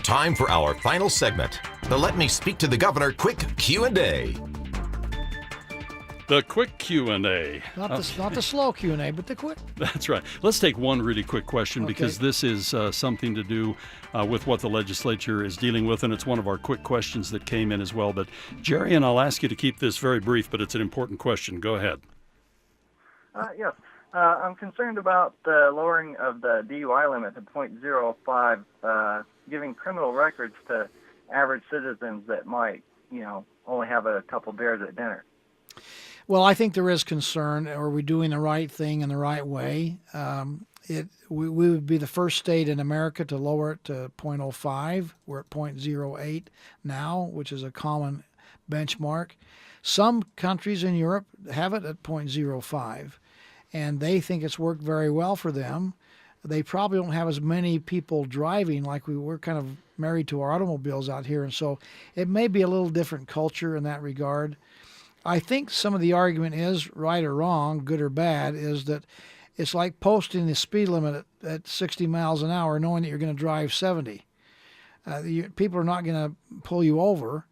Time for our final segment, the Let Me Speak to the Governor Quick Q&A. The quick Q&A. Not the slow Q&A, but the quick. That's right. Let's take one really quick question because this is something to do with what the legislature is dealing with, and it's one of our quick questions that came in as well. But Jerry, and I'll ask you to keep this very brief, but it's an important question. Go ahead. Yes. I'm concerned about the lowering of the DUI limit to .05, giving criminal records to average citizens that might, only have a couple beers at dinner. Well, I think there is concern. Are we doing the right thing in the right way? We would be the first state in America to lower it to .05. We're at .08 now, which is a common benchmark. Some countries in Europe have it at .05, and they think it's worked very well for them. They probably don't have as many people driving like we're kind of married to our automobiles out here, and so it may be a little different culture in that regard. I think some of the argument is, right or wrong, good or bad, is that it's like posting the speed limit at 60 miles an hour knowing that you're going to drive 70. People are not going to pull you over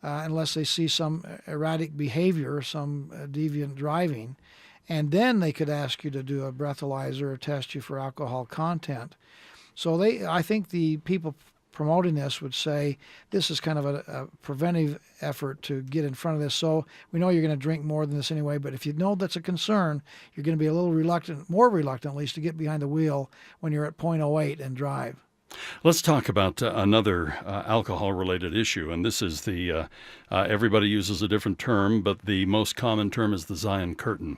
unless they see some erratic behavior, some deviant driving. And then they could ask you to do a breathalyzer or test you for alcohol content. So I think the people promoting this would say this is kind of a preventive effort to get in front of this. So we know you're going to drink more than this anyway, but if you know that's a concern, you're going to be a little more reluctant at least, to get behind the wheel when you're at .08 and drive. Let's talk about another alcohol-related issue, and this is the everybody uses a different term, but the most common term is the Zion Curtain.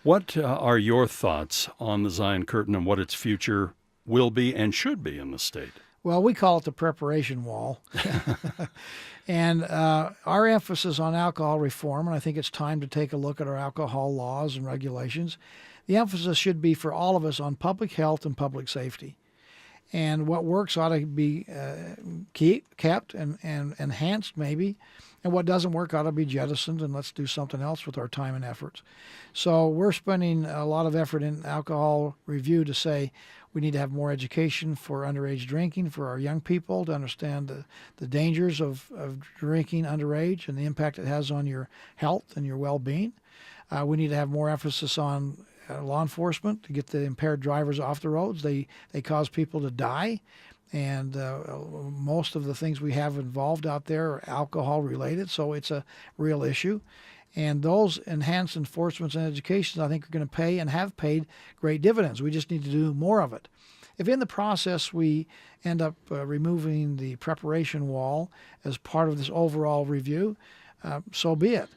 What are your thoughts on the Zion Curtain and what its future will be and should be in the state? Well, we call it the preparation wall. And our emphasis on alcohol reform, and I think it's time to take a look at our alcohol laws and regulations, the emphasis should be for all of us on public health and public safety. And what works ought to be kept and enhanced maybe, and what doesn't work ought to be jettisoned, and let's do something else with our time and efforts. So we're spending a lot of effort in alcohol review to say we need to have more education for underage drinking for our young people to understand the dangers of drinking underage and the impact it has on your health and your well-being. We need to have more emphasis on law enforcement to get the impaired drivers off the roads. They cause people to die, and most of the things we have involved out there are alcohol related, so it's a real issue. And those enhanced enforcements and education, I think, are going to pay and have paid great dividends. We just need to do more of it. If in the process we end up removing the preparation wall as part of this overall review, so be it.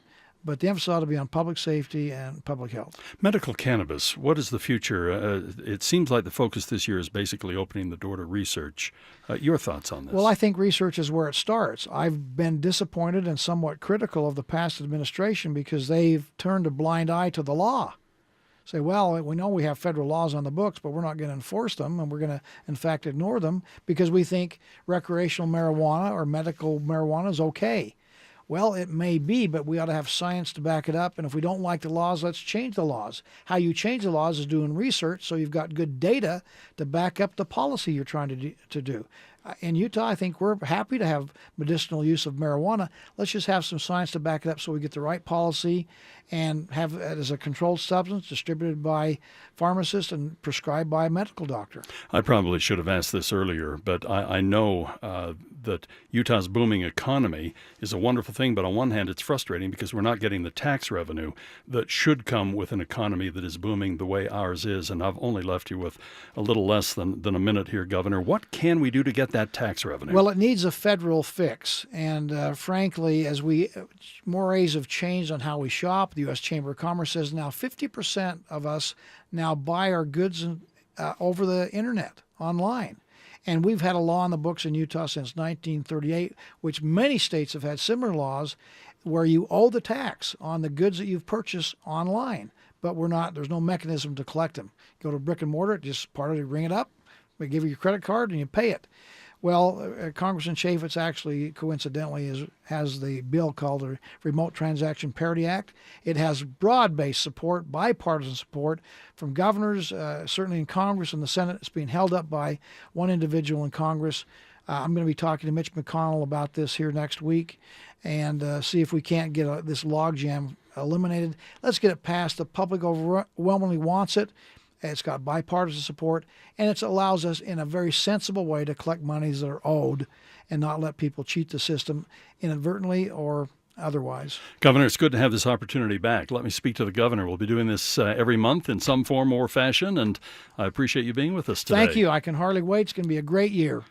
But the emphasis ought to be on public safety and public health. Medical cannabis, what is the future? It seems like the focus this year is basically opening the door to research. Your thoughts on this? Well, I think research is where it starts. I've been disappointed and somewhat critical of the past administration because they've turned a blind eye to the law. Say, well, we know we have federal laws on the books, but we're not going to enforce them, and we're going to, in fact, ignore them because we think recreational marijuana or medical marijuana is okay. Well, it may be, but we ought to have science to back it up. And if we don't like the laws, let's change the laws. How you change the laws is doing research, so you've got good data to back up the policy you're trying to do. In Utah, I think we're happy to have medicinal use of marijuana. Let's just have some science to back it up so we get the right policy and have it as a controlled substance distributed by pharmacists and prescribed by a medical doctor. I probably should have asked this earlier, but I know that Utah's booming economy is a wonderful thing, but on one hand, it's frustrating because we're not getting the tax revenue that should come with an economy that is booming the way ours is. And I've only left you with a little less than a minute here, Governor. What can we do to get that tax revenue? Well, it needs a federal fix. And frankly, as mores have changed on how we shop, the U.S. Chamber of Commerce says now 50% of us now buy our goods over the internet, online. And we've had a law in the books in Utah since 1938, which many states have had similar laws where you owe the tax on the goods that you've purchased online. But there's no mechanism to collect them. Go to brick and mortar, just ring it up, they give you your credit card, and you pay it. Well, Congressman Chaffetz actually, coincidentally, has the bill called the Remote Transaction Parity Act. It has broad-based support, bipartisan support from governors, certainly in Congress and the Senate. It's being held up by one individual in Congress. I'm going to be talking to Mitch McConnell about this here next week and see if we can't get this logjam eliminated. Let's get it passed. The public overwhelmingly wants it. It's got bipartisan support, and it allows us in a very sensible way to collect monies that are owed and not let people cheat the system inadvertently or otherwise. Governor, it's good to have this opportunity back. Let me speak to the governor. We'll be doing this every month in some form or fashion, and I appreciate you being with us today. Thank you. I can hardly wait. It's going to be a great year.